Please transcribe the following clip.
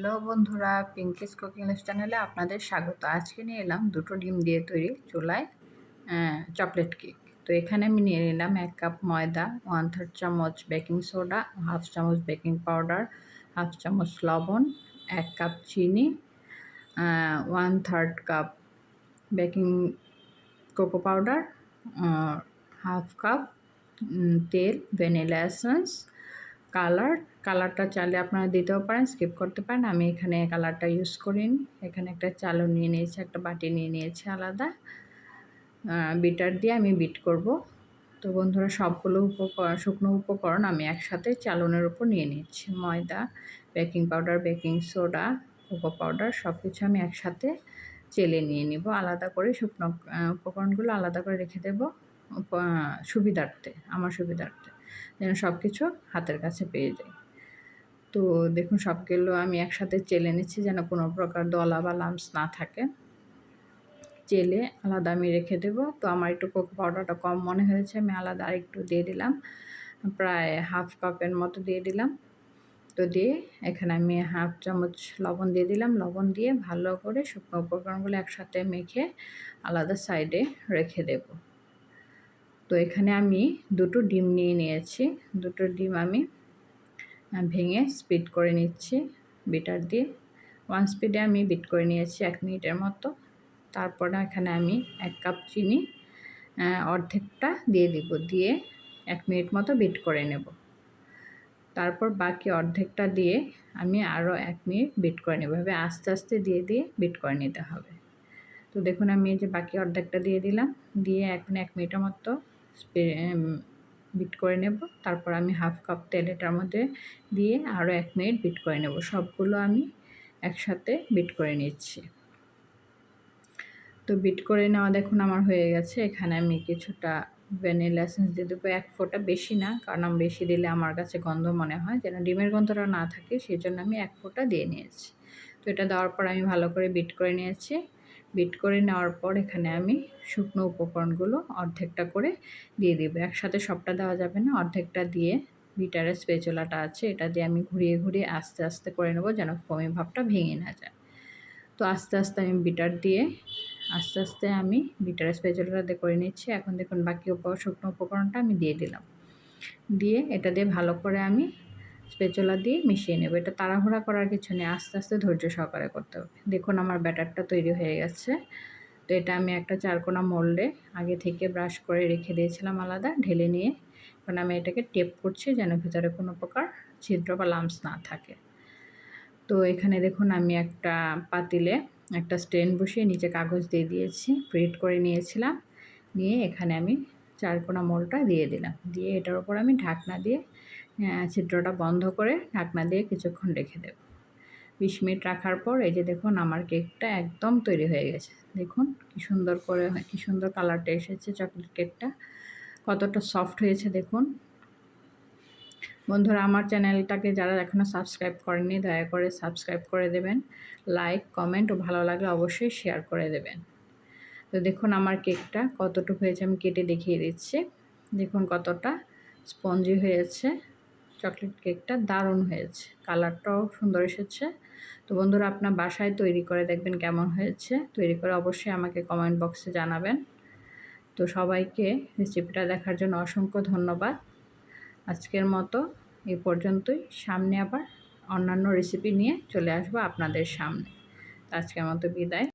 Hello বন্ধুরা, Pinki's cooking চ্যানেলে আপনাদের স্বাগত। আজকে নিয়ে এলাম দুটো ডিম দিয়ে তৈরি চুলায় চকলেট কেক। তো এখানে আমি নিয়ে নিলাম 1 কাপ ময়দা, 1/3 চামচ বেকিং সোডা, 1/2 চামচ বেকিং পাউডার, 1/2 চামচ লবণ, 1 কাপ চিনি, 1/3 cup baking cocoa powder, 1/2 cup তেল, ভ্যানিলা এসেন্স, কালারটা চাইলে আপনারা দিতেও পারেন, স্কিপ করতে পারেন। আমি এখানে কালারটা ইউজ করিনি। এখানে একটা চালু নিয়ে নিয়েছি, একটা বাটি নিয়ে নিয়েছি আলাদা। বিটার দিয়ে আমি বিট করব। তো বন্ধুরা, সবগুলো শুকনো উপকরণ আমি একসাথে চালনের উপর নিয়ে নিচ্ছি। ময়দা, baking powder, baking soda, cocoa powder সব কিছু আমি একসাথে চেলে নিয়ে নিব। আলাদা করে শুকনো উপকরণগুলো আলাদা করে রেখে দেব আমার সুবিধার্থে, যেন সব কিছু হাতের কাছে পেয়ে যাই। তো দেখুন, সবগুলো আমি একসাথে চেলে নিচ্ছি যেন কোনো প্রকার দলা বা লাম্পস না থাকে। চেলে আলাদা আমি রেখে দেব। তো আমার একটু কোকো পাউডারটা কম মনে হয়েছে, আমি আলাদা আরেকটু দিয়ে দিলাম, প্রায় 1/2 কাপের মতো দিয়ে দিলাম। তো দিয়ে এখানে আমি 1/2 চামচ লবণ দিয়ে দিলাম। লবণ দিয়ে ভালো করে শুকনো উপকরণগুলো একসাথে মেখে আলাদা সাইডে রেখে দেব। তো এখানে আমি দুটো ডিম নিয়ে নিয়েছি। দুটো ডিম আমি ভেঙে স্পিড করে নিচ্ছি বিটার দিয়ে। 1 স্পিডে আমি বিট করে নিয়েছি 1 মিনিটের মতো। তারপরে এখানে আমি 1 কাপ চিনি অর্ধেকটা দিয়ে দিব, দিয়ে 1 মিনিট মতো বিট করে নেব। তারপর বাকি অর্ধেকটা দিয়ে আমি আরও 1 মিনিট বিট করে নেব। এভাবে আস্তে আস্তে দিয়ে বিট করে নিতে হবে। তো দেখুন, আমি এই যে বাকি অর্ধেকটা দিয়ে দিলাম, দিয়ে এখন 1 মিনিটের মতো বিট করে নেব। তারপর আমি 1/2 কাপ তেল এটার মধ্যে দিয়ে আরও 1 মিনিট বিট করে নেব। সবগুলো আমি একসাথে বিট করে নিচ্ছি। তো বিট করে নেওয়া দেখুন আমার হয়ে গেছে। এখানে আমি কিছুটা ভ্যানিলা এসেন্স দিয়ে দেবো, 1 ফোঁটা, বেশি না, কারণ বেশি দিলে আমার কাছে গন্ধ মনে হয়, যেন ডিমের গন্ধটা না থাকে, সেই জন্য আমি 1 ফোঁটা দিয়ে নিয়েছি। তো এটা দেওয়ার পর আমি ভালো করে বিট করে নিয়েছি। বিট করে নেওয়ার পর এখানে আমি শুকনো উপকরণগুলো অর্ধেকটা করে দিয়ে দেবো। একসাথে সবটা দেওয়া যাবে না, অর্ধেকটা দিয়ে বিটারের স্প্যাচুলাটা আছে, এটা দিয়ে আমি ঘুরিয়ে ঘুরিয়ে আস্তে আস্তে করে নেব, যেন ফোমি ভাবটা ভেঙে না যায়। তো আস্তে আস্তে আমি আস্তে আস্তে আমি বিটারের স্প্যাচুলাটা করে নিচ্ছি। এখন দেখুন বাকি শুকনো উপকরণটা আমি দিয়ে দিলাম। দিয়ে এটা দিয়ে ভালো করে আমি স্প্যাচুলা দিয়ে মিশিয়ে নেব। এটা তাড়াহুড়া করার কিছু নেই, আস্তে আস্তে ধৈর্য সহকারে করতে হবে। দেখুন আমার ব্যাটারটা তৈরি হয়ে গেছে। তো এটা আমি একটা চারকোনা মোল্ডে আগে থেকে ব্রাশ করে রেখে দিয়েছিলাম আলাদা, ঢেলে নিয়ে এখন আমি এটাকে টেপ করছি যেন ভিতরে কোনো প্রকার ছিদ্র বা লাম্পস না থাকে। তো এখানে দেখুন আমি একটা পাতিলে একটা স্ট্যান্ড বসিয়ে নিচে কাগজ দিয়ে দিয়েছি, প্রিট করে নিয়েছিলাম। নিয়ে এখানে আমি চারকোনা মোলটা দিয়ে দিলাম, দিয়ে এটার উপর আমি ঢাকনা দিয়ে ছিদ্রটা বন্ধ করে ঢাকনা দিয়ে কিছুক্ষণ রেখে দেব। 20 মিনিট রাখার পর এই যে দেখুন আমার কেকটা একদম তৈরি হয়ে গেছে। দেখুন কি সুন্দর কালারটা এসেছে, চকলেট কেকটা কতটা সফট হয়েছে দেখুন। বন্ধুরা, আমার চ্যানেলটাকে যারা এখনও সাবস্ক্রাইব করেননি দয়া করে সাবস্ক্রাইব করে দেবেন। লাইক, কমেন্ট ও ভালো লাগলে অবশ্যই শেয়ার করে দেবেন। তো দেখুন আমার কেকটা কতটুকু হয়েছে আমি কেটে দেখিয়ে দিচ্ছি। দেখুন কতটা স্পঞ্জি হয়েছে, চকলেট কেকটা দারুণ হয়েছে, কালারটাও সুন্দর এসেছে। তো বন্ধুরা, আপনার বাসায় তৈরি করে দেখবেন কেমন হয়েছে। তৈরি করে অবশ্যই আমাকে কমেন্ট বক্সে জানাবেন। তো সবাইকে রেসিপিটা দেখার জন্য অসংখ্য ধন্যবাদ। আজকের মতো এই পর্যন্তই। সামনে আবার অন্যান্য রেসিপি নিয়ে চলে আসবো আপনাদের সামনে। আজকের মতো বিদায়।